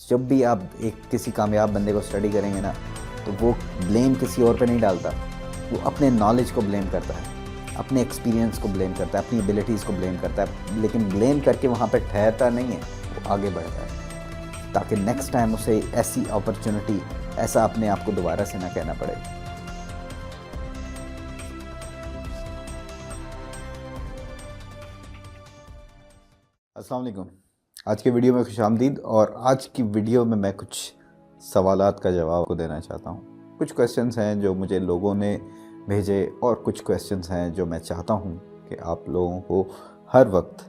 जब भी आप एक किसी कामयाब बंदे को स्टडी करेंगे ना, तो वो ब्लेम किसी और पे नहीं डालता, वो अपने नॉलेज को ब्लेम करता है, अपने एक्सपीरियंस को ब्लेम करता है, अपनी एबिलिटीज़ को ब्लेम करता है, लेकिन ब्लेम करके वहाँ पे ठहरता नहीं है, वो आगे बढ़ता है ताकि नेक्स्ट टाइम उसे ऐसी अपॉर्चुनिटी, ऐसा अपने आप को दोबारा से ना कहना पड़े। अस्सलाम वालेकुम। आज के वीडियो में खुशामदीद। और आज की वीडियो में मैं कुछ सवालात का जवाब को देना चाहता हूँ। कुछ क्वेश्चंस हैं जो मुझे लोगों ने भेजे और कुछ क्वेश्चंस हैं जो मैं चाहता हूँ कि आप लोगों को हर वक्त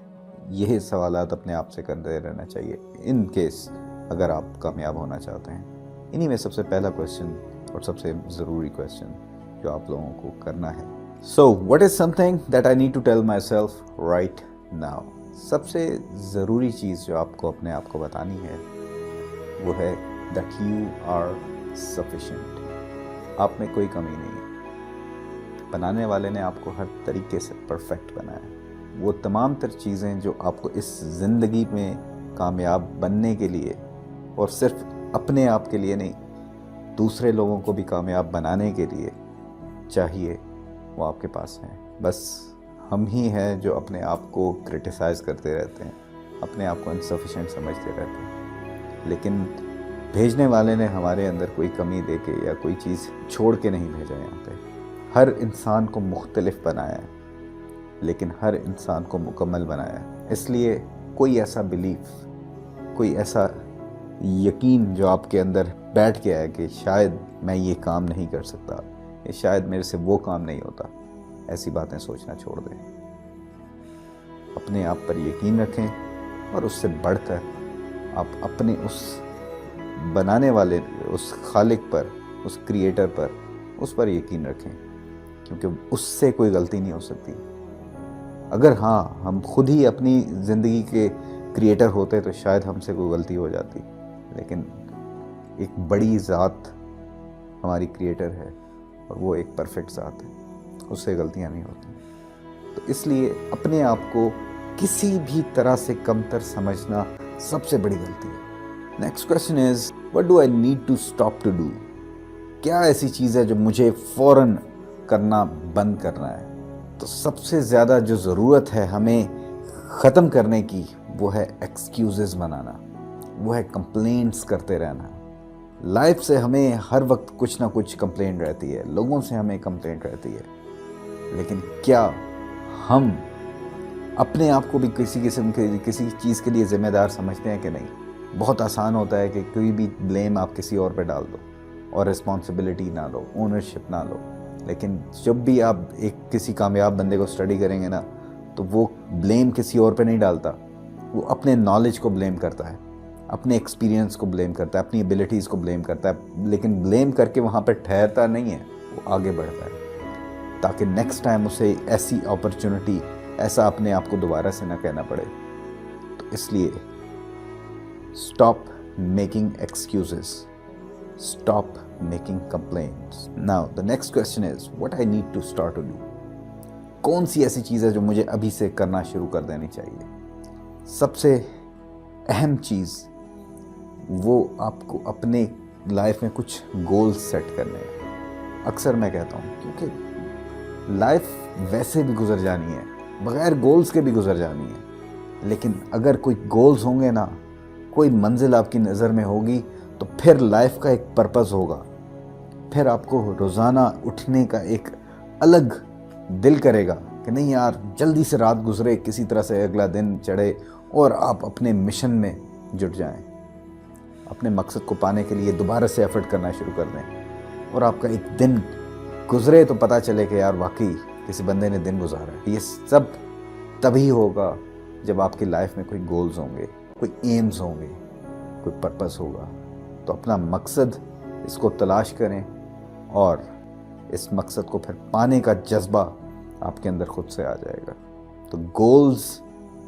यही सवालात अपने आप से करते रहना चाहिए इन केस अगर आप कामयाब होना चाहते हैं। इन्हीं में सबसे पहला क्वेश्चन और सबसे ज़रूरी क्वेश्चन जो आप लोगों को करना है, so what is something that I need to tell my self right now. सबसे ज़रूरी चीज़ जो आपको अपने आप को बतानी है वो है दैट यू आर सफिशिएंट। आप में कोई कमी नहीं है। बनाने वाले ने आपको हर तरीके से परफेक्ट बनाया। वो तमाम तर चीज़ें जो आपको इस ज़िंदगी में कामयाब बनने के लिए और सिर्फ अपने आप के लिए नहीं, दूसरे लोगों को भी कामयाब बनाने के लिए चाहिए, वो आपके पास हैं। बस हम ही हैं जो अपने आप को क्रिटिसाइज़ करते रहते हैं, अपने आप को इनसफिशिएंट समझते रहते हैं। लेकिन भेजने वाले ने हमारे अंदर कोई कमी देके या कोई चीज़ छोड़ के नहीं भेजा। यहाँ पे हर इंसान को मुख्तलिफ बनाया है, लेकिन हर इंसान को मुकम्मल बनाया है। इसलिए कोई ऐसा बिलीफ, कोई ऐसा यकीन जो आपके अंदर बैठ गया है कि शायद मैं ये काम नहीं कर सकता, या शायद मेरे से वो काम नहीं होता, ऐसी बातें सोचना छोड़ दें। अपने आप पर यकीन रखें और उससे बढ़कर आप अपने उस बनाने वाले, उस खालिक पर, उस क्रिएटर पर, उस पर यकीन रखें, क्योंकि उससे कोई गलती नहीं हो सकती। अगर हाँ हम खुद ही अपनी ज़िंदगी के क्रिएटर होते तो शायद हमसे कोई गलती हो जाती, लेकिन एक बड़ी ज़ात हमारी क्रिएटर है और वो एक परफेक्ट ज़ात है, उससे गलतियां नहीं होती। तो इसलिए अपने आप को किसी भी तरह से कमतर समझना सबसे बड़ी गलती है। Next question is what do I need to stop to do. क्या ऐसी चीज़ है जो मुझे फ़ौरन करना बंद करना है। तो सबसे ज़्यादा जो ज़रूरत है हमें ख़त्म करने की वो है एक्सक्यूज़ेस बनाना, वो है कंप्लेंट्स करते रहना। लाइफ से हमें हर वक्त कुछ ना कुछ कंप्लेंट रहती है, लोगों से हमें कंप्लेंट रहती है, लेकिन क्या हम अपने आप को भी किसी किस्म के किसी चीज़ के लिए ज़िम्मेदार समझते हैं कि नहीं। बहुत आसान होता है कि कोई भी ब्लेम आप किसी और पे डाल दो और रिस्पॉन्सिबिलिटी ना लो, ओनरशिप ना लो। लेकिन जब भी आप एक किसी कामयाब बंदे को स्टडी करेंगे ना, तो वो ब्लेम किसी और पे नहीं डालता, वो अपने नॉलेज को ब्लेम करता है, अपने एक्सपीरियंस को ब्लेम करता है, अपनी एबिलिटीज़ को ब्लेम करता है, लेकिन ब्लेम करके वहाँ पर ठहरता नहीं है, वो आगे बढ़ता है ताकि नेक्स्ट टाइम उसे ऐसी अपॉर्चुनिटी, ऐसा अपने आप को दोबारा से ना कहना पड़े। तो इसलिए stop making excuses, stop making complaints. Now the next question is what I need to start to do. कौन सी ऐसी चीज़ है जो मुझे अभी से करना शुरू कर देनी चाहिए। सबसे अहम चीज़ वो आपको अपने लाइफ में कुछ गोल्स सेट करने हैं। अक्सर मैं कहता हूँ क्योंकि लाइफ वैसे भी गुजर जानी है, बग़ैर गोल्स के भी गुजर जानी है, लेकिन अगर कोई गोल्स होंगे ना, कोई मंजिल आपकी नज़र में होगी, तो फिर लाइफ का एक पर्पस होगा। फिर आपको रोज़ाना उठने का एक अलग दिल करेगा कि नहीं यार, जल्दी से रात गुजरे, किसी तरह से अगला दिन चढ़े और आप अपने मिशन में जुट जाएं, अपने मकसद को पाने के लिए दोबारा से एफर्ट करना शुरू कर दें, और आपका एक दिन गुजरे तो पता चले कि यार वाकई किसी बंदे ने दिन गुजारा है। ये सब तभी होगा जब आपकी लाइफ में कोई गोल्स होंगे, कोई एम्स होंगे, कोई पर्पस होगा। तो अपना मकसद, इसको तलाश करें और इस मकसद को फिर पाने का जज्बा आपके अंदर खुद से आ जाएगा। तो गोल्स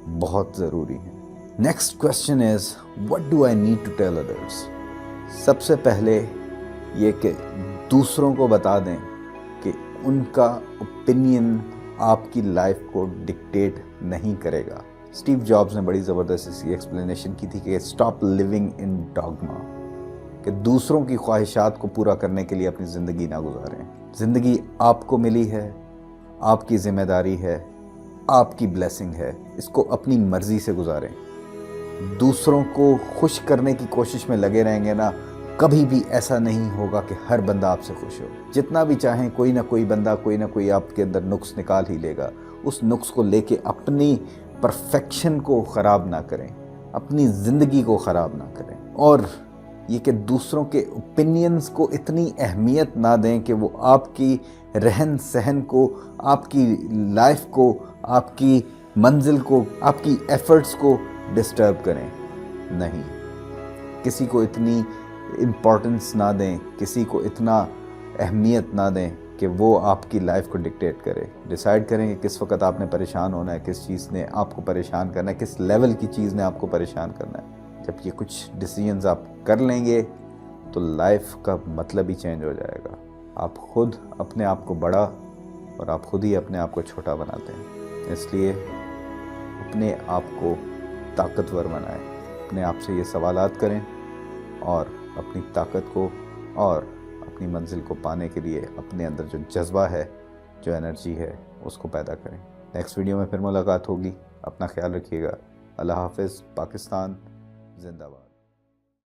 बहुत ज़रूरी हैं। Next question is what do I need to tell others. सबसे पहले ये कि दूसरों को बता दें कि उनका ओपिनियन आपकी लाइफ को डिक्टेट नहीं करेगा। اسٹیو جابز نے بڑی زبردست اس کی ایکسپلینیشن کی تھی کہ اسٹاپ لیونگ ان ڈاگما، کہ دوسروں کی خواہشات کو پورا کرنے کے لیے اپنی زندگی نہ گزاریں. زندگی آپ کو ملی ہے، آپ کی ذمہ داری ہے، آپ کی بلیسنگ ہے، اس کو اپنی مرضی سے گزاریں. دوسروں کو خوش کرنے کی کوشش میں لگے رہیں گے نا، کبھی بھی ایسا نہیں ہوگا کہ ہر بندہ آپ سے خوش ہو. جتنا بھی چاہیں کوئی نہ کوئی بندہ کوئی نہ کوئی آپ کے اندر نقص نکال ہی لے گا. اس نقص کو لے کے اپنی پرفیکشن کو خراب نہ کریں، اپنی زندگی کو خراب نہ کریں. اور یہ کہ دوسروں کے اوپینینز کو اتنی اہمیت نہ دیں کہ وہ آپ کی رہن سہن کو، آپ کی لائف کو، آپ کی منزل کو، آپ کی ایفرٹس کو ڈسٹرب کریں. نہیں، کسی کو اتنی امپورٹنس نہ دیں، کسی کو اتنا اہمیت نہ دیں کہ وہ آپ کی لائف کو ڈکٹیٹ کرے. ڈیسائیڈ کریں کہ کس وقت آپ نے پریشان ہونا ہے، کس چیز نے آپ کو پریشان کرنا ہے، کس لیول کی چیز نے آپ کو پریشان کرنا ہے. جب یہ کچھ ڈیسیژنز آپ کر لیں گے تو لائف کا مطلب ہی چینج ہو جائے گا. آپ خود اپنے آپ کو بڑا اور آپ خود ہی اپنے آپ کو چھوٹا بناتے ہیں. اس لیے اپنے آپ کو طاقتور بنائیں. اپنے آپ سے یہ سوالات کریں اور اپنی طاقت کو اور اپنی منزل کو پانے کے لیے اپنے اندر جو جذبہ ہے، جو انرجی ہے، اس کو پیدا کریں. نیکسٹ ویڈیو میں پھر ملاقات ہوگی. اپنا خیال رکھیے گا. اللہ حافظ. پاکستان زندہ باد.